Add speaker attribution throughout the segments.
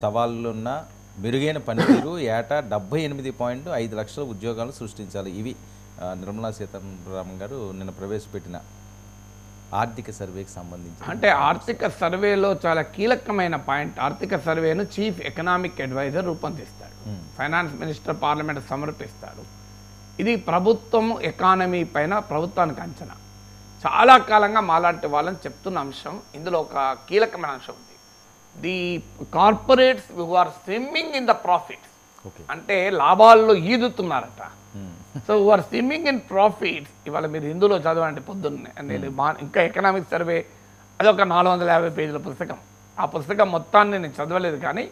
Speaker 1: సవాళ్లున్న మెరుగైన పనితీరు ఏటా 78.5 లక్షల ఉద్యోగాలు సృష్టించాలి. ఇవి నిర్మలా సీతారామన్ గారు నిన్న ప్రవేశపెట్టిన ఆర్థిక సర్వేకి సంబంధించి.
Speaker 2: అంటే ఆర్థిక సర్వేలో చాలా కీలకమైన పాయింట్. ఆర్థిక సర్వేను చీఫ్ ఎకనామిక్ అడ్వైజర్ రూపొందిస్తాడు, ఫైనాన్స్ మినిస్టర్ పార్లమెంట్ సమర్పిస్తాడు. ఇది ప్రభుత్వం ఎకానమీ పైన ప్రభుత్వానికి అంచనా. చాలా కాలంగా మాలాంటి వాళ్ళని చెప్తున్న అంశం. ఇందులో ఒక కీలకమైన అంశం ఉంది. The corporates who are swimming in the profits, అంటే లాభాల్లో ఈదుతున్నారట. So who are swimming in profits. ఇవాళ మీరు హిందూలో చదవండి పొద్దున్నే. నేను ఇంకా ఎకనామిక్ సర్వే అదొక 450 పేజీల పుస్తకం. ఆ పుస్తకం మొత్తాన్ని నేను చదవలేదు, కానీ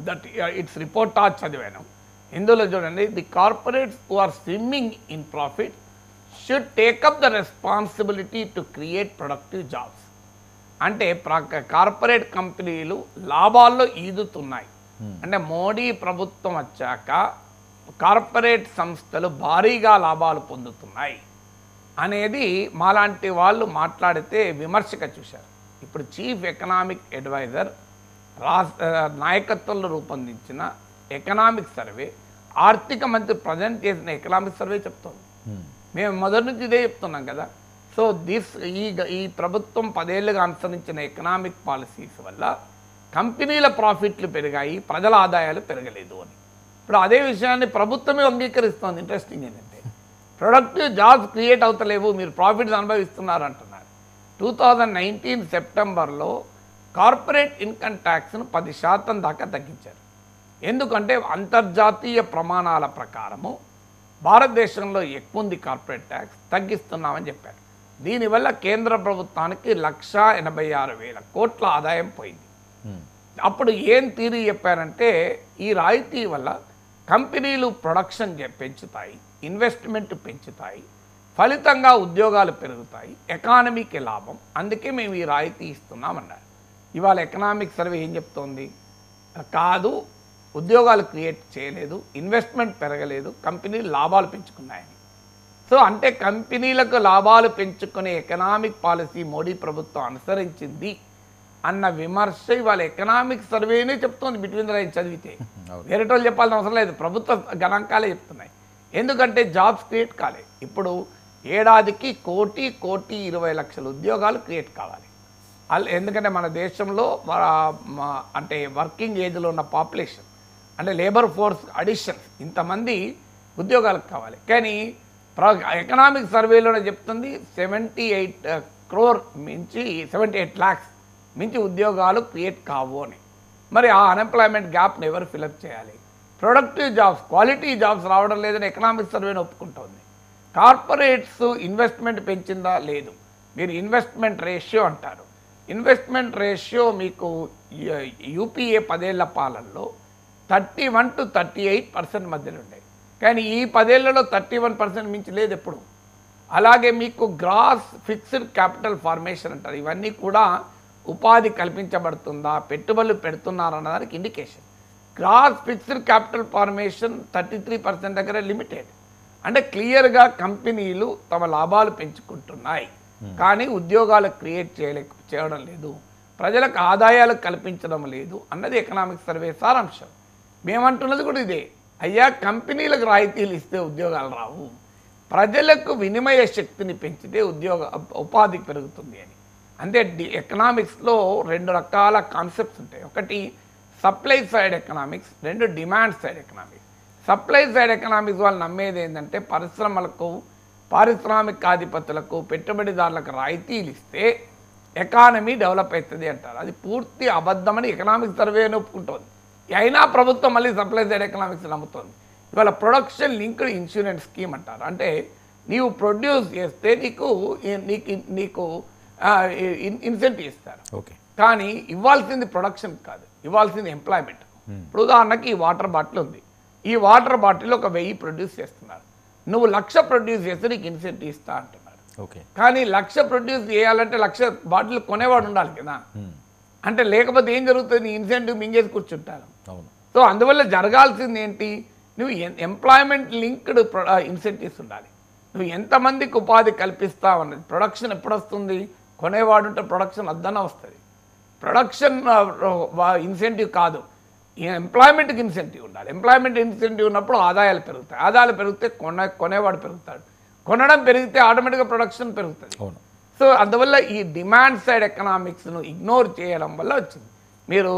Speaker 2: దట్ ఇట్స్ రిపోర్టాజ్ చదివాను. హిందూలో చూడండి, the corporates who are swimming in profit should take up the responsibility to create productive jobs. అంటే కార్పొరేట్ కంపెనీలు లాభాల్లో ఈదుతున్నాయి. అంటే మోడీ ప్రభుత్వం వచ్చాక కార్పొరేట్ సంస్థలు భారీగా లాభాలు పొందుతున్నాయి అనేది మాలాంటి వాళ్ళు మాట్లాడితే విమర్శగా చూశారు. ఇప్పుడు చీఫ్ ఎకనామిక్ అడ్వైజర్ నాయకత్వంలో రూపొందించిన ఎకనామిక్ సర్వే, ఆర్థిక మంత్రి ప్రజెంట్ చేసిన ఎకనామిక్ సర్వే చెప్తోంది. మేము మొదటి నుంచి ఇదే చెప్తున్నాం కదా. సో ఈ ప్రభుత్వం 10 ఏళ్ళుగా అనుసరించిన ఎకనామిక్ పాలసీస్ వల్ల కంపెనీల ప్రాఫిట్లు పెరిగాయి, ప్రజల ఆదాయాలు పెరగలేదు అని. ఇప్పుడు అదే విషయాన్ని ప్రభుత్వమే అంగీకరిస్తోంది. ఇంట్రెస్టింగ్ ఏంటంటే, ప్రొడక్టివ్ జాబ్స్ క్రియేట్ అవుతలేవు, మీరు ప్రాఫిట్స్ అనుభవిస్తున్నారు అంటున్నారు. 2019 సెప్టెంబర్లో కార్పొరేట్ ఇన్కమ్ ట్యాక్స్ను 10% దాకా తగ్గించారు. ఎందుకంటే అంతర్జాతీయ ప్రమాణాల ప్రకారము భారతదేశంలో ఎక్కువ ఉంది కార్పొరేట్ ట్యాక్స్, తగ్గిస్తున్నామని చెప్పారు. దీనివల్ల కేంద్ర ప్రభుత్వానికి 1,86,000 కోట్ల ఆదాయం పోయింది. అప్పుడు ఏం థియరీ చెప్పారంటే, ఈ రాయితీ వల్ల కంపెనీలు ప్రొడక్షన్ పెంచుతాయి, ఇన్వెస్ట్మెంట్ పెంచుతాయి, ఫలితంగా ఉద్యోగాలు పెరుగుతాయి, ఎకానమీకి లాభం, అందుకే మేము ఈ రాయితీ ఇస్తున్నామన్నారు. ఇవాళ ఎకనామిక్ సర్వే ఏం చెప్తోంది? కాదు, ఉద్యోగాలు క్రియేట్ చేయలేదు, ఇన్వెస్ట్మెంట్ పెరగలేదు, కంపెనీలు లాభాలు పెంచుకున్నాయని. సో అంటే కంపెనీలకు లాభాలు పెంచుకునే ఎకనామిక్ పాలసీ మోడీ ప్రభుత్వం అనుసరించింది అన్న విమర్శ ఇవాళ ఎకనామిక్ సర్వేనే చెప్తోంది. బిట్వీన్ ద లైన్స్ చదివితే వేరేటోళ్ళు చెప్పాల్సిన అవసరం లేదు, ప్రభుత్వ గణాంకాలే చెప్తున్నాయి. ఎందుకంటే జాబ్స్ క్రియేట్ కాలే. ఇప్పుడు ఏడాదికి 1,20,00,000 ఉద్యోగాలు క్రియేట్ కావాలి. ఎందుకంటే మన దేశంలో అంటే వర్కింగ్ ఏజ్లో ఉన్న పాపులేషన్, అంటే లేబర్ ఫోర్స్ అడిషన్స్, ఇంతమంది ఉద్యోగాలకు కావాలి. కానీ ఎకనామిక్ సర్వేలోనే చెప్తుంది 78 crore మించి 78 lakhs మించి ఉద్యోగాలు క్రియేట్ కావు అని. మరి ఆ అన్ఎంప్లాయ్మెంట్ గ్యాప్ని ఎవరు ఫిలప్ చేయాలి? ప్రొడక్టివ్ జాబ్స్, క్వాలిటీ జాబ్స్ రావడం లేదని ఎకనామిక్ సర్వేని ఒప్పుకుంటుంది. Corporates investment పెంచిందా? లేదు. మీరు ఇన్వెస్ట్మెంట్ రేషియో అంటారు. ఇన్వెస్ట్మెంట్ రేషియో మీకు యూపీఏ 10 ఏళ్ల పాలనలో 31 to 38% మధ్యలో ఉండేది. కానీ ఈ 10 ఏళ్లలో 31% మించి లేదు ఎప్పుడు. అలాగే మీకు గ్రాస్ ఫిక్స్డ్ క్యాపిటల్ ఫార్మేషన్ అంటారు. ఇవన్నీ కూడా ఉపాధి కల్పించబడుతుందా, పెట్టుబడులు పెడుతున్నారన్నదానికి indication. Gross fixed capital formation 33% దగ్గర లిమిటెడ్. అంటే క్లియర్గా కంపెనీలు తమ లాభాలు పెంచుకుంటున్నాయి, కానీ ఉద్యోగాలు క్రియేట్ చేయడం లేదు, ప్రజలకు ఆదాయాలు కల్పించడం లేదు అన్నది ఎకనామిక్ సర్వే సారాంశం. మేమంటున్నది కూడా ఇదే. అయ్యా, కంపెనీలకు రాయితీలు ఇస్తే ఉద్యోగాలు రావు, ప్రజలకు వినిమయ శక్తిని పెంచితే ఉపాధి పెరుగుతుంది అని. అంటే ఎకనామిక్స్లో 2 రకాల కాన్సెప్ట్స్ ఉంటాయి. ఒకటి supply side economics, 2 demand side economics. Supply side economics వాళ్ళు నమ్మేది ఏంటంటే, పరిశ్రమలకు, పారిశ్రామికాధిపతులకు, పెట్టుబడిదారులకు రాయితీలు ఇస్తే ఎకానమీ డెవలప్ అవుతుంది అంటారు. అది పూర్తి అబద్ధమని ఎకనామిక్ సర్వే ఒప్పుకుంటుంది. అయినా ప్రభుత్వం మళ్ళీ సప్లై సైడ్ ఎకనామిక్స్ నమ్ముతుంది. ఇవాళ ప్రొడక్షన్ లింక్డ్ ఇన్సూరెన్స్ స్కీమ్ అంటారు. అంటే నీవు ప్రొడ్యూస్ చేస్తే నీకు ఇన్సెంటివ్ ఇస్తారు.
Speaker 1: ఓకే, కానీ
Speaker 2: ఇవ్వాల్సింది ప్రొడక్షన్ కాదు, ఇవ్వాల్సింది ఎంప్లాయ్మెంట్. ఇప్పుడు ఉదాహరణకి ఈ వాటర్ బాటిల్ ఉంది. ఈ వాటర్ బాటిల్ 1000 ప్రొడ్యూస్ చేస్తున్నారు. నువ్వు 1,00,000 ప్రొడ్యూస్ చేస్తే నీకు ఇన్సెంటివ్ ఇస్తా అంటున్నారు.
Speaker 1: ఓకే,
Speaker 2: కానీ 1,00,000 ప్రొడ్యూస్ చేయాలంటే 1,00,000 బాటిల్ కొనేవాడు ఉండాలి కదా. అంటే లేకపోతే ఏం జరుగుతుంది? ఇన్సెంటివ్ మింగేసి కూర్చుంటారు. సో అందువల్ల జరగాల్సింది ఏంటి? నువ్వు ఎంప్లాయ్మెంట్ లింక్డ్ ఇన్సెంటివ్స్ ఉండాలి. నువ్వు ఎంతమందికి ఉపాధి కల్పిస్తావు అన్నది. ప్రొడక్షన్ ఎప్పుడు వస్తుంది? కొనేవాడు ఉంటే ప్రొడక్షన్ అద్దన వస్తుంది. ప్రొడక్షన్ ఇన్సెంటివ్ కాదు, ఎంప్లాయ్మెంట్కి ఇన్సెంటివ్ ఉండాలి. ఎంప్లాయ్మెంట్ ఇన్సెంటివ్ ఉన్నప్పుడు ఆదాయాలు పెరుగుతాయి. ఆదాయాలు పెరిగితే కొనేవాడు పెరుగుతాడు. కొనడం పెరిగితే ఆటోమేటిక్గా ప్రొడక్షన్ పెరుగుతుంది.
Speaker 1: అవును.
Speaker 2: సో అందువల్ల ఈ డిమాండ్ సైడ్ ఎకనామిక్స్ను ఇగ్నోర్ చేయడం వల్ల వచ్చింది. మీరు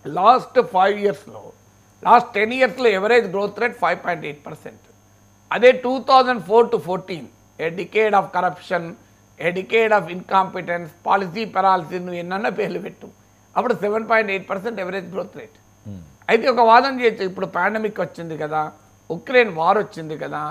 Speaker 2: లాస్ట్ 5 ఇయర్స్లో, లాస్ట్ 10 ఇయర్స్లో ఎవరేజ్ గ్రోత్ రేట్ 5.8%. అదే 2004 to 14 a decade of corruption, a decade of incompetence, policy paralysis, నువ్వు ఎన్నన్నా పేర్లు పెట్టు, అప్పుడు 7.8% ఎవరేజ్ గ్రోత్ రేట్. అయితే ఒక వాదన చేయొచ్చు, ఇప్పుడు పాండమిక్ వచ్చింది కదా, ఉక్రెయిన్ వార్ వచ్చింది కదా,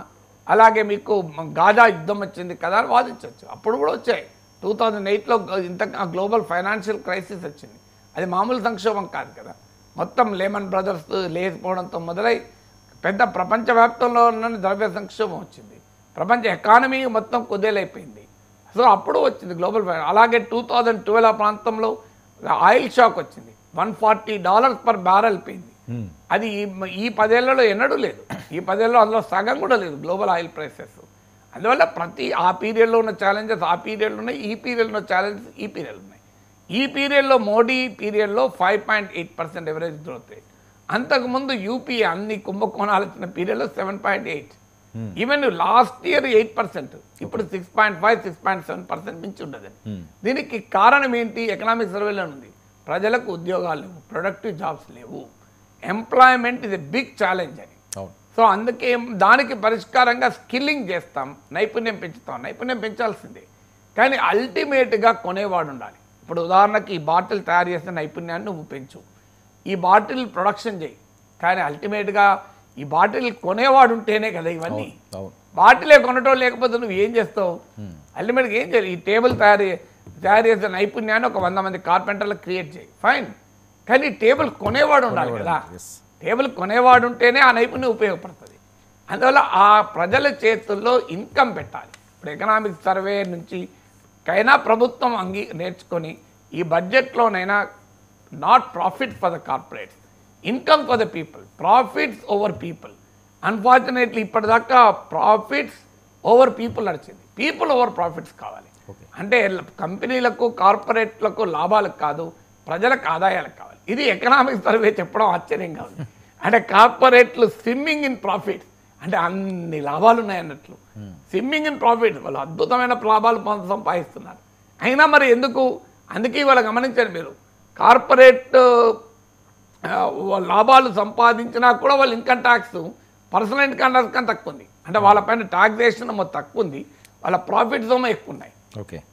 Speaker 2: అలాగే మీకు గాజా యుద్ధం వచ్చింది కదా అని వాదించవచ్చు. అప్పుడు కూడా వచ్చాయి. 2008లో ఇంత గ్లోబల్ ఫైనాన్షియల్ క్రైసిస్ వచ్చింది. అది మామూలు సంక్షోభం కాదు కదా. మొత్తం లేమన్ బ్రదర్స్ లేకపోవడంతో మొదలై పెద్ద ప్రపంచవ్యాప్తంలో ఉన్న ద్రవ్య సంక్షోభం వచ్చింది. ప్రపంచ ఎకానమీ మొత్తం కుదేలైపోయింది. సో అప్పుడు వచ్చింది గ్లోబల్ అలాగే 2012 ఆ ప్రాంతంలో ఆయిల్ షాక్ వచ్చింది. $140 per barrel పోయింది. అది ఈ 10 ఏళ్లలో ఎన్నడూ లేదు. ఈ 10 ఏళ్ళలో అందులో సగం కూడా లేదు గ్లోబల్ ఆయిల్ ప్రైసెస్. అందువల్ల ప్రతి ఆ పీరియడ్లో ఉన్న ఛాలెంజెస్ ఆ పీరియడ్లో ఉన్నాయి, ఈ పీరియడ్లో ఉన్న ఛాలెంజెస్ ఈ పీరియడ్లో ఉన్నాయి. ఈ పీరియడ్లో మోడీ పీరియడ్లో 5.8% ఎవరేజ్ గ్రోత్ రేట్. అంతకుముందు యూపీ అన్ని కుంభకోణాలు వచ్చిన పీరియడ్లో 7.8. ఈవెన్ లాస్ట్ ఇయర్ 8%, ఇప్పుడు 6.5, 6.7% మించి ఉండదు. దీనికి కారణం ఏంటి? ఎకనామిక్ సర్వేలో ఉంది. ప్రజలకు ఉద్యోగాలు లేవు, ప్రొడక్టివ్ జాబ్స్ లేవు, employment is a big challenge అని. సో అందుకే దానికి పరిష్కారంగా స్కిల్లింగ్ చేస్తాం, నైపుణ్యం పెంచుతాం. నైపుణ్యం పెంచాల్సిందే, కానీ అల్టిమేట్గా కొనేవాడు ఉండాలి. ఇప్పుడు ఉదాహరణకి ఈ బాటిల్ తయారు చేసిన నైపుణ్యాన్ని నువ్వు పెంచు, ఈ బాటిల్ ప్రొడక్షన్ చేయి, కానీ అల్టిమేట్గా ఈ బాటిల్ కొనేవాడు ఉంటేనే కదా ఇవన్నీ. బాటిలే కొనటం లేకపోతే నువ్వు ఏం చేస్తావు? అల్టిమేట్గా ఏం చేయాలి? ఈ టేబుల్ తయారు చేసే నైపుణ్యాన్ని ఒక 100 మంది కార్పెంటర్లకు క్రియేట్ చేయి, ఫైన్, కానీ టేబుల్ కొనేవాడు ఉండాలి కదా. టేబుల్ కొనేవాడు ఉంటేనే ఆ నైపుణ్యం ఉపయోగపడుతుంది. అందువల్ల ఆ ప్రజల చేతుల్లో ఇన్కమ్ పెట్టాలి. ఇప్పుడు ఎకనామిక్ సర్వే నుంచి కైనా ప్రభుత్వం నేర్చుకొని ఈ బడ్జెట్లోనైనా not profit for the corporates, income for the people, profits over people. Unfortunately ఇప్పటిదాకా ప్రాఫిట్స్ ఓవర్ పీపుల్ నడిచింది, పీపుల్ ఓవర్ ప్రాఫిట్స్ కావాలి. అంటే కంపెనీలకు కార్పొరేట్లకు లాభాలకు కాదు, ప్రజలకు ఆదాయాలకు కావాలి. ఇది ఎకనామిక్ సర్వే చెప్పడం ఆశ్చర్యంగా ఉంది. అంటే కార్పొరేట్లు స్విమ్మింగ్ ఇన్ ప్రాఫిట్, అంటే అన్ని లాభాలు ఉన్నాయన్నట్లు స్విమ్మింగ్ ఇన్ ప్రాఫిట్, వాళ్ళు అద్భుతమైన లాభాలు సంపాదిస్తున్నారు. అయినా మరి ఎందుకు? అందుకే వాళ్ళు గమనించండి మీరు, కార్పొరేట్ లాభాలు సంపాదించినా కూడా వాళ్ళు income tax personal income tax కన్నా తక్కువ ఉంది. అంటే వాళ్ళపైన టాక్సేషన్ తక్కువ ఉంది, వాళ్ళ ప్రాఫిట్స్ ఎక్కువ ఉన్నాయి.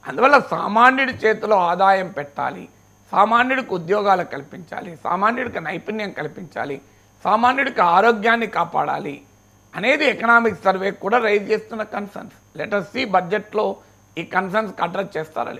Speaker 2: అందువల్ల సామాన్యుడి చేతిలో ఆదాయం పెట్టాలి, సామాన్యుడికి ఉద్యోగాలు కల్పించాలి, సామాన్యుడికి నైపుణ్యం కల్పించాలి, సామాన్యుడికి ఆరోగ్యాన్ని కాపాడాలి అనేది ఎకనామిక్ సర్వే కూడా రైజ్ చేస్తున్న కన్సర్న్స్. లెట్ us see బడ్జెట్లో ఈ కన్సర్న్స్ అడ్రస్ చేస్తారా?